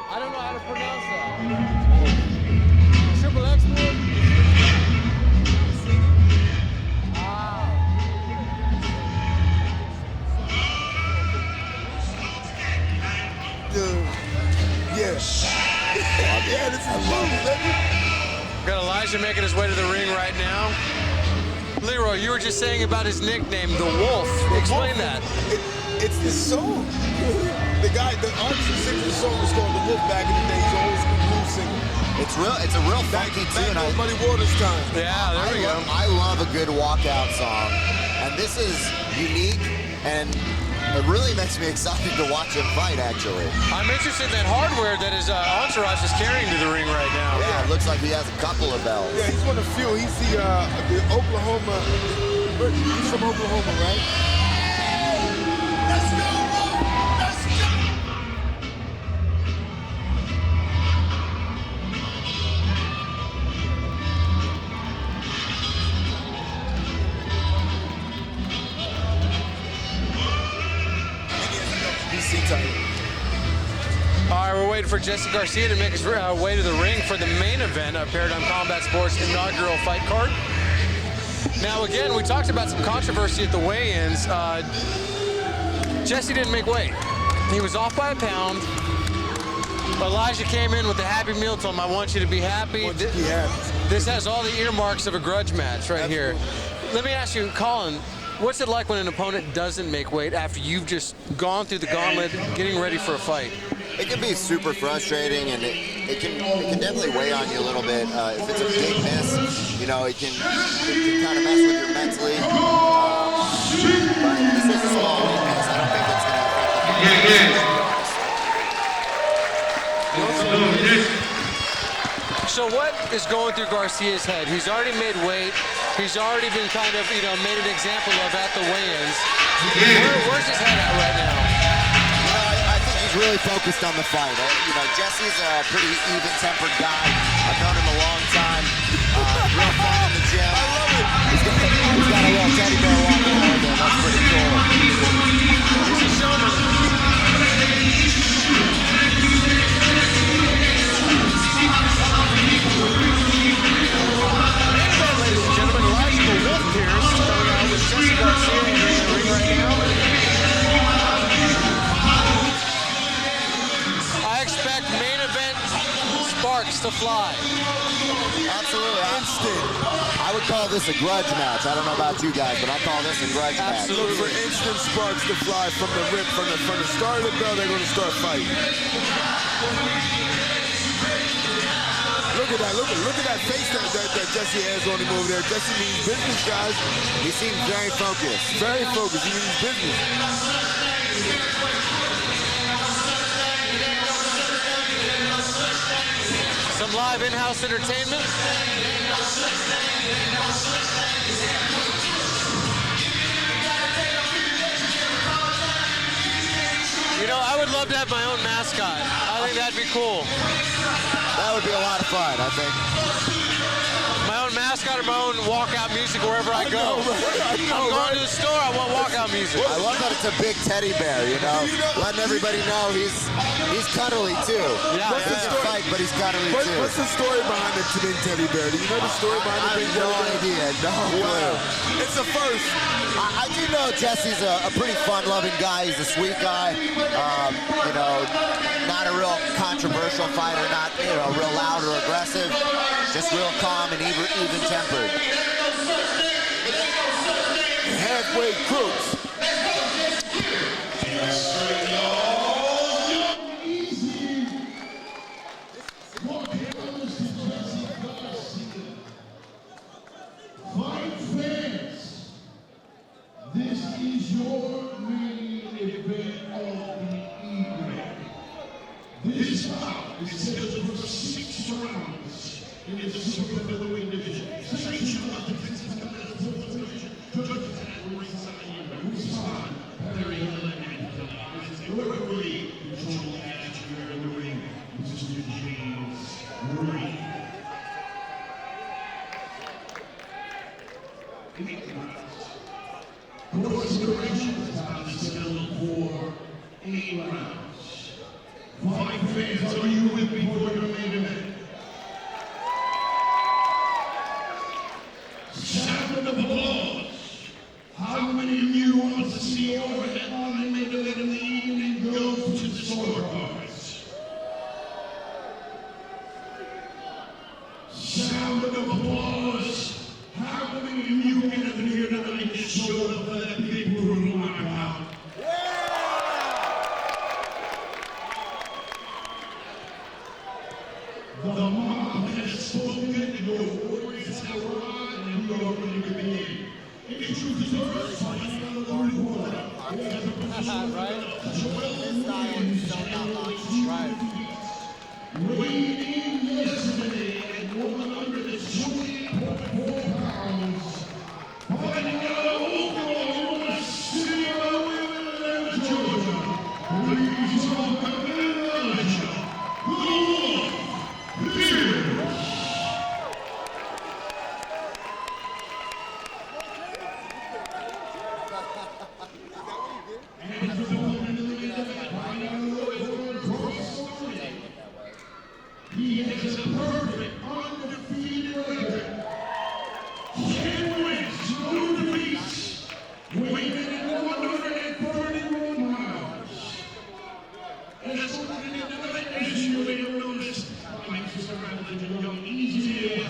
I don't know how to pronounce that. Triple X move? Yes. Yeah, this is move, baby. Got Elijah making his way to the ring right now. Leroy, you were just saying about his nickname, the Wolf. Explain that. It's this song. The artist who sings the song was called The Wolf back in the day. He's an old school blues singer. It's a real funky tune. Muddy Waters time. Yeah, there we go. I love a good walkout song. And this is unique, and it really makes me excited to watch him fight, actually. I'm interested in that hardware that his entourage is carrying to the ring right now. Yeah, it looks like he has a couple of bells. Yeah, he's one of few. He's the Oklahoma. He's from Oklahoma, right? Let's go! Let's go! All right, we're waiting for Jesse Garcia to make his way to the ring for the main event of Paradigm Combat Sports' inaugural fight card. Now, again, we talked about some controversy at the weigh-ins. Jesse didn't make weight. He was off by a pound. Elijah came in with the happy meal, told him, I want you to be happy. This has all the earmarks of a grudge match right here. Let me ask you, Colin, what's it like when an opponent doesn't make weight after you've just gone through the gauntlet, getting ready for a fight? It can be super frustrating, and it can definitely weigh on you a little bit. If it's a big miss, you know, it can kind of mess with you mentally. But this is a small weight miss. I don't think it's going to affect the So what is going through Garcia's head? He's already made weight. He's already been kind of, made an example of at the weigh-ins. Where's his head at right now? Really focused on the fight. Jesse's a pretty even-tempered guy. I've known him a long time. Real fun in the gym. I love it. He's got a little teddy bear walking around there. That's pretty cool. He's a showman. Ladies and gentlemen, Elijah the Wolf Pierce coming out with Jesse Garcia in the ring right now. Main event sparks to fly. Absolutely. I would call this a grudge match. I don't know about you guys, but I call this a grudge match. Look for instant sparks to fly from the rip. From the start of the bell, they're going to start fighting. Look at that. Look at that face that Jesse has on him over there. Jesse means business, guys. He seems very focused. Very focused. He means business. Some live in-house entertainment. I would love to have my own mascot. I think that'd be cool. That would be a lot of fun, I think. My own mascot or my own walkout music wherever I go. I'm going to the store, I want walkout music. I love that it's a big teddy bear, letting everybody know he's cuddly too. Yeah, he doesn't fight, but he's cuddly too. What's the story behind the big teddy bear? Do you know the story behind the big teddy bear? No idea, no clue. It's a first. I do know Jesse's a pretty fun-loving guy. He's a sweet guy. Not a real controversial fighter, not real loud or aggressive. Just real calm and even-tempered. Halfway crooks. This is your main event of the evening. This bout is scheduled for 6 rounds in the super featherweight division. Sanctioned by the Guzman, Hillin, this is your referee, controlling atmosphere in the ring, Mr. James Green. Consideration is about scheduled for 8 rounds. Fight fans, are you with me for the main event? Sound of applause. How many of you want to see our headline main event in the evening go to the scorecards? Sound of applause. How many of you gathered here tonight just showed up for that big brutal knockout? The mob has spoken, your warriors have arrived, and we are ready to begin. Introduce the first fight on the reporter. Weighed in yesterday at 120.4 pounds. Fighting out of Oklahoma City, Atlanta, Georgia. Please welcome Elijah, the Pierce. He has a perfect, undefeated record. 10 wins, no defeats. Weighing in at 131 pounds. And that's what we're going to do. As you may have noticed, I'm just around to go easy.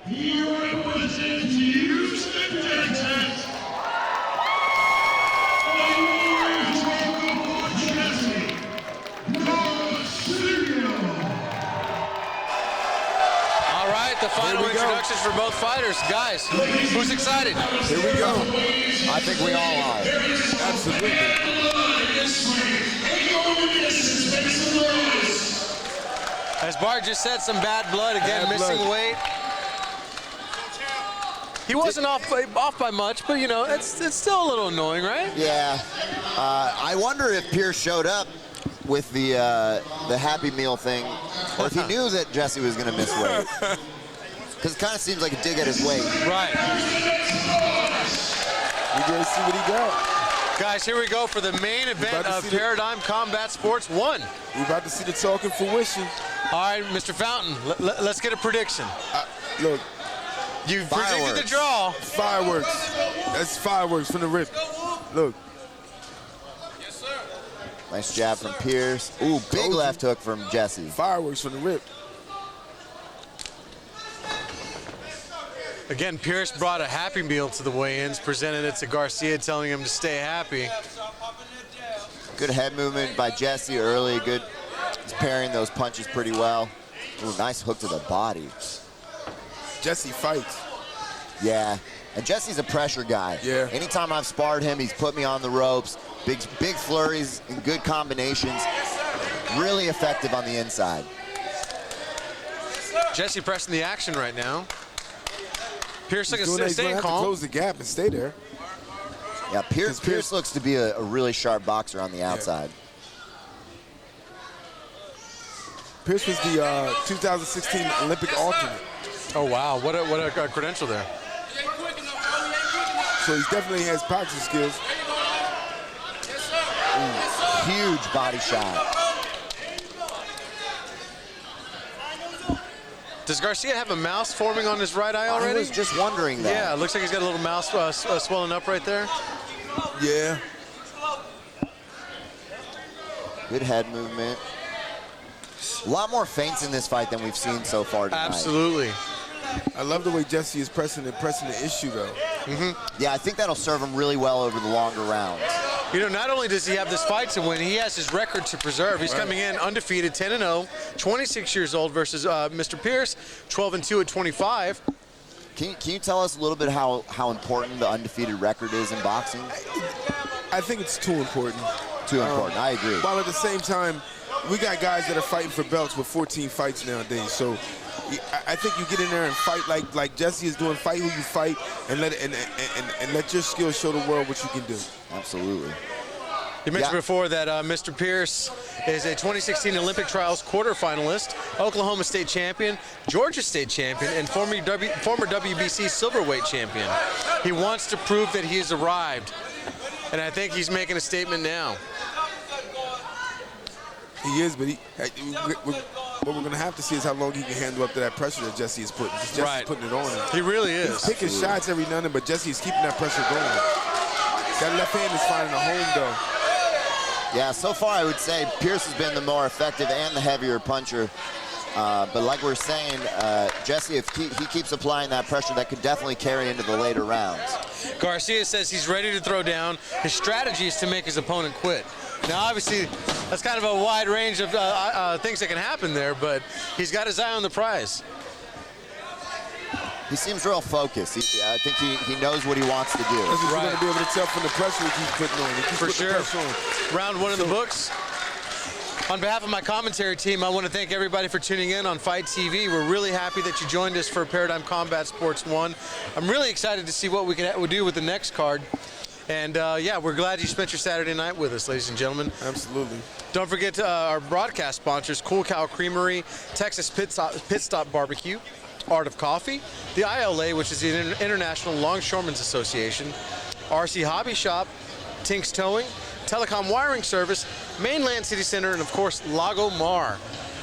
He represents Houston, Texas. Always welcome for Jesse Garcia. All right, the final introductions for both fighters. Guys, who's excited? Here we go. I think we all are. Absolutely. As Bart just said, some bad blood again, Bad missing blood. weight. He wasn't off by much, but you know, it's still a little annoying, right? Yeah. I wonder if Pierce showed up with the Happy Meal thing, or if he knew that Jesse was going to miss weight. Because it kind of seems like a dig at his weight. Right. We gotta see what he got. Guys, here we go for the main event of Paradigm Combat Sports 1. We're about to see the talking fruition. All right, Mr. Fountain, let's get a prediction. Look, You predicted the draw. fireworks. That's fireworks from the rip. Look. Nice jab from Pierce. Ooh, big left hook from Jesse. Fireworks from the rip. Again, Pierce brought a Happy Meal to the weigh-ins, presented it to Garcia, telling him to stay happy. Good head movement by Jesse early. Good. He's parrying those punches pretty well. Ooh, nice hook to the body. Jesse fights. Yeah. And Jesse's a pressure guy. Yeah. Anytime I've sparred him, he's put me on the ropes. Big flurries and good combinations. Really effective on the inside. Jesse pressing the action right now. Pierce He's gonna staying have to calm. close the gap and stay there. Yeah, Pierce looks to be a really sharp boxer on the outside. Pierce was the 2016 Olympic alternate. Oh wow, what a credential there. So he definitely has boxing skills. Ooh, huge body shot. Does Garcia have a mouse forming on his right eye I already? was just wondering that. Yeah, it looks like he's got a little mouse swelling up right there. Yeah. Good head movement. A lot more feints in this fight than we've seen so far tonight. Absolutely. I love the way Jesse is pressing the issue, though. Yeah, I think that'll serve him really well over the longer rounds. You know, not only does he have this fight to win, he has his record to preserve. He's coming in undefeated, 10-0, 26 years old versus Mr. Pierce, 12-2 at 25. Can you tell us a little bit how important the undefeated record is in boxing? I think it's too important. Too important, I agree. While at the same time, we got guys that are fighting for belts with 14 fights nowadays. So I think you get in there and fight like Jesse is doing. Fight who you fight, and let your skills show the world what you can do. Absolutely. You mentioned before that Mr. Pierce is a 2016 Olympic Trials quarterfinalist, Oklahoma State champion, Georgia State champion, and former WBC silverweight champion. He wants to prove that he has arrived, and I think he's making a statement now. He is, but what we're going to have to see is how long he can handle up to that pressure that Jesse is putting. Jesse's Right. putting it on him. He really is. He's picking shots every now and then, but Jesse is keeping that pressure going. That left hand is finding a home, though. Yeah, so far I would say Pierce has been the more effective and the heavier puncher. But like we're saying, Jesse, if he keeps applying that pressure, that could definitely carry into the later rounds. Garcia says he's ready to throw down. His strategy is to make his opponent quit. Now, obviously, that's kind of a wide range of things that can happen there, but he's got his eye on the prize. He seems real focused. I think he knows what he wants to do. That's what Right. you're going to be able to tell from the pressure he keeps putting on. He keeps For putting the sure. pressure on. Round one in the books. On behalf of my commentary team, I want to thank everybody for tuning in on Fight TV. We're really happy that you joined us for Paradigm Combat Sports 1. I'm really excited to see what we can do with the next card. And yeah, we're glad you spent your Saturday night with us, ladies and gentlemen. Absolutely. Don't forget our broadcast sponsors, Cool Cow Creamery, Texas Pit Stop Barbecue, Art of Coffee, the ILA, which is the International Longshoremen's Association, RC Hobby Shop, Tink's Towing, Telecom Wiring Service, Mainland City Center, and of course, Lago Mar.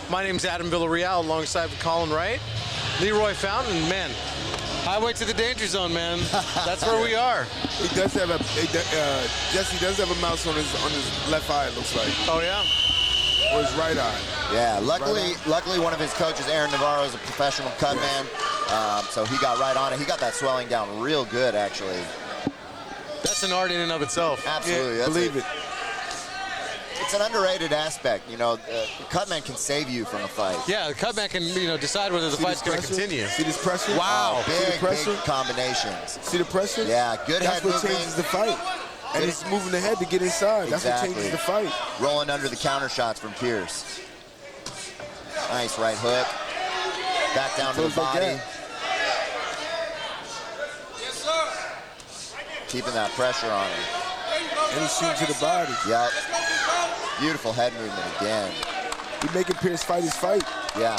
My name's Adam Villarreal, alongside with Colin Wright, Leroy Fountain, man. Highway to the danger zone, man. That's where we are. He does have a Jesse does have a mouse on his left eye, it looks like, Oh yeah. or his right eye. Yeah, luckily one of his coaches, Aaron Navarro, is a professional cut man, so he got right on it. He got that swelling down real good, actually. That's an art in and of itself. Absolutely. Yeah, believe it. It's an underrated aspect. You know, the cut man can save you from a fight. Yeah, the cutman can decide whether the See fight's this going to pressure? continue. See this pressure? Wow. See the Big pressure? combinations. See the pressure? Yeah, good That's head what movement. changes the fight. And Good- he's moving the head to get inside. That's what Exactly. changes the fight. Rolling under the counter shots from Pierce. Nice right hook. Back down to the Close that body. gap. Keeping that pressure on him. And he's shooting to the body. Yep. Beautiful head movement again. He's making Pierce fight his fight. Yeah.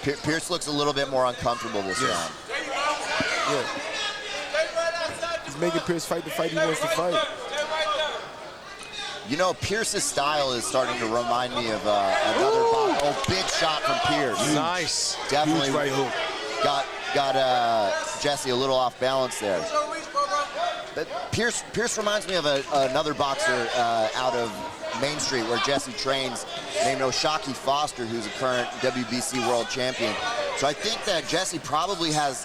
Pierce looks a little bit more uncomfortable this Yeah. round. Yeah. He's making Pierce fight the fight he wants to fight. You know, Pierce's style is starting to remind me of another box. Oh, big shot from Pierce. Nice. Definitely Huge right hook. got Jesse a little off balance there. But Pierce reminds me of another boxer out of Main Street where Jesse trains, named Oshaki Foster, who's a current WBC world champion. So I think that Jesse probably has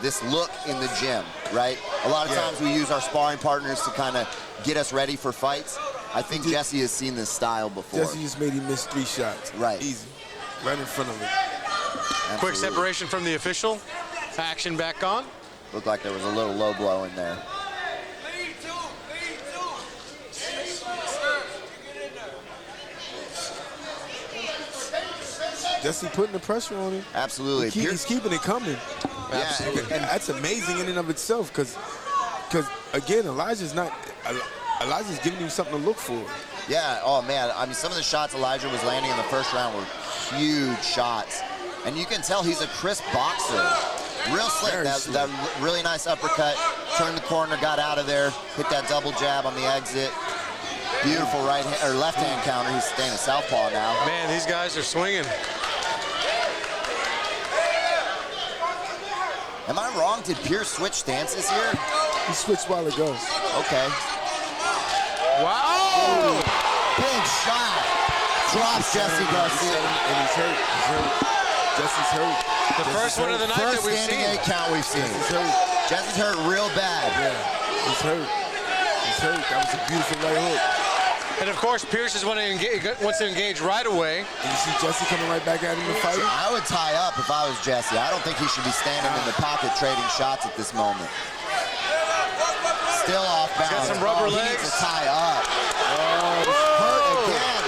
this look in the gym, right? A lot of Yeah. times we use our sparring partners to kind of get us ready for fights. I think Jesse has seen this style before. Jesse just made him miss 3 shots. Right. Easy. Right in front of him. Quick Absolutely. separation from the official. Action back on. Looked like there was a little low blow in there. Jesse putting the pressure on him. Absolutely. He's keeping it coming. Yeah, And that's amazing in and of itself, because again, Elijah's giving you something to look for. Yeah, oh man, I mean, some of the shots Elijah was landing in the first round were huge shots. And you can tell he's a crisp boxer. Real slick, Very that slick. really nice uppercut, turned the corner, got out of there, hit that double jab on the exit. Beautiful right hand, or left hand counter. He's staying a southpaw now. Man, these guys are swinging. Am I wrong? Did Pierce switch stances here? He switched a while ago. Okay. Wow! Big shot. Drops Jesse Garcia. And he's hurt. He's hurt. Jesse's hurt. The first one of the night First that we've standing seen. 8 count we've seen. He's hurt. Jesse's hurt real bad. Yeah. He's hurt. He's hurt. That was a beautiful right hook. And of course, Pierce is wants to engage right away. And you see Jesse coming right back at him to fight him? I would tie up if I was Jesse. I don't think he should be standing in the pocket trading shots at this moment. Still off balance. got some rubber He legs. needs to tie up. Hurt again.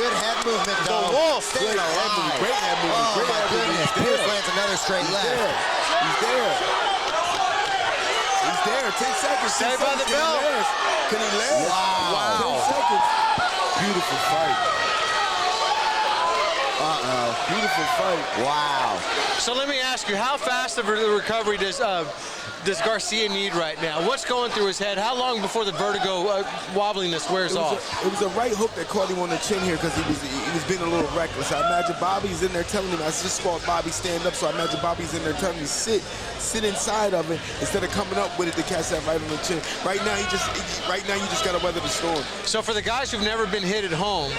Good head movement, The though. wolf. Staying Great head movement. alive. Great head movement. Oh, Great my head movement. goodness. He's Pierce there. lands another straight He's left. there. He's there. He's there. 10 seconds. 10 Saved by the seconds. bell. Can he last? Wow. 10 seconds. Beautiful fight. Beautiful fight. Wow. So let me ask you, how fast of a recovery does Garcia need right now? What's going through his head? How long before the vertigo wobbliness wears off? It was a right hook that caught him on the chin here because he was being a little reckless. I imagine Bobby's in there telling him, I just saw Bobby stand up, so I imagine Bobby's in there telling him sit inside of it instead of coming up with it to catch that right on the chin. Right now you just gotta weather the storm. So for the guys who've never been hit at home,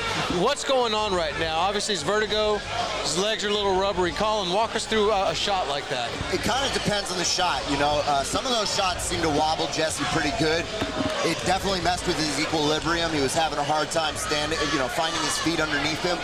what's going on right now? Obviously his vertigo, his legs are a little rubbery. Colin, walk us through a shot like that. It kind of depends on the shot, you know. Some of those shots seem to wobble Jesse pretty good. It definitely messed with his equilibrium. He was having a hard time standing, finding his feet underneath him.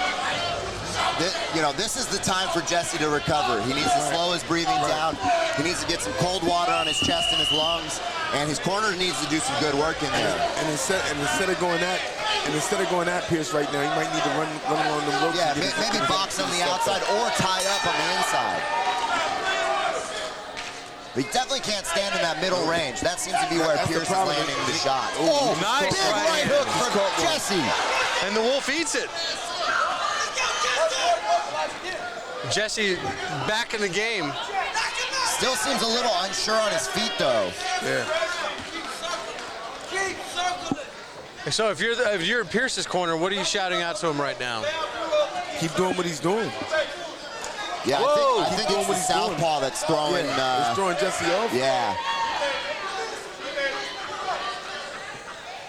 This is the time for Jesse to recover. He needs to slow his breathing down. He needs to get some cold water on his chest and his lungs, and his corner needs to do some good work in there. And instead of going at Pierce right now, he might need to run along the ropes. Yeah, maybe box on the outside or tie up on the inside. He definitely can't stand in that middle range. That seems to be where Pierce is landing the shot. Oh, nice big right hook from Jesse. And the Wolf eats it. Jesse back in the game. Still seems a little unsure on his feet, though. Yeah. So if you're in Pierce's corner, what are you shouting out to him right now? Keep doing what he's doing. Yeah, Whoa, I think it's the southpaw that's throwing. It's throwing Jesse off. Yeah.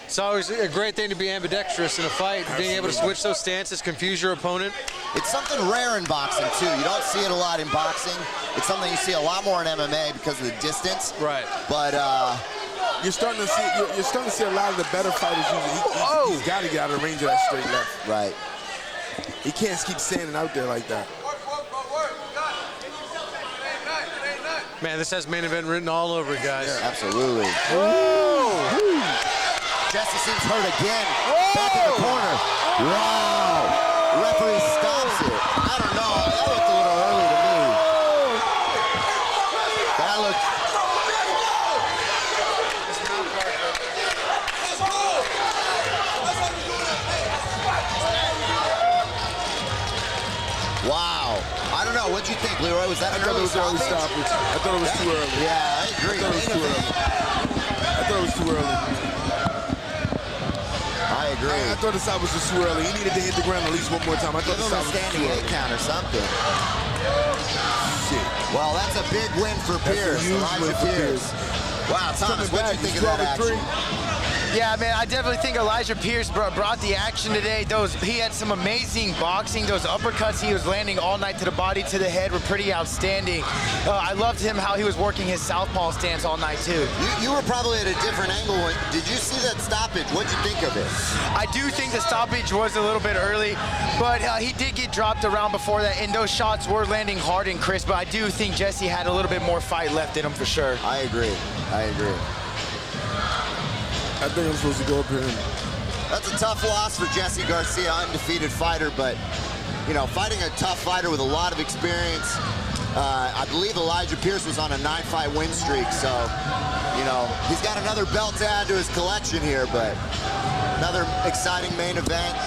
It's always a great thing to be ambidextrous in a fight. Being able to switch those stances, confuse your opponent. It's something rare in boxing, too. You don't see it a lot in boxing. It's something you see a lot more in MMA because of the distance. Right. But you're starting to see a lot of the better fighters using. He's got to get out of the range of that straight left. Right. He can't keep standing out there like that. Man, this has main event written all over it, guys. Yeah, absolutely. Whoa! Jesse seems hurt again. Whoa! Back in the corner. Wow. Referee stops it. I don't know. That looked a little early to me. That looked. Wow. I don't know. What'd you think, Leroy? Was that an early stoppage? I thought it was too early. Yeah, I agree. I thought it was too early. I agree. I thought the stop was just too early. He needed to hit the ground at least one more time. I thought Give the him a stop was standing too eight early. count or something. Shit. Well, that's a big win for Pierce. Huge Elijah win for Pierce. Wow, Thomas, what do you think of that action? Yeah, man, I definitely think Elijah Pierce brought the action today. He had some amazing boxing. Those uppercuts he was landing all night to the body, to the head were pretty outstanding. I loved him how he was working his southpaw stance all night too. You were probably at a different angle. Did you see that stoppage? What'd you think of it? I do think the stoppage was a little bit early, but he did get dropped around before that, and those shots were landing hard and crisp, but I do think Jesse had a little bit more fight left in him for sure. I agree. I agree. I think I'm supposed to go up here. That's a tough loss for Jesse Garcia, undefeated fighter, but, fighting a tough fighter with a lot of experience. I believe Elijah Pierce was on a 9-fight win streak, so, he's got another belt to add to his collection here, but another exciting main event.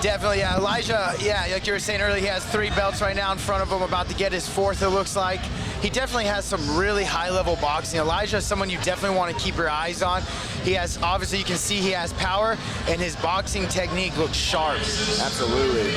Definitely, yeah. Elijah, like you were saying earlier, he has 3 belts right now in front of him, about to get his 4th, it looks like. He definitely has some really high-level boxing. Elijah is someone you definitely want to keep your eyes on. He has, obviously, you can see he has power, and his boxing technique looks sharp. Absolutely.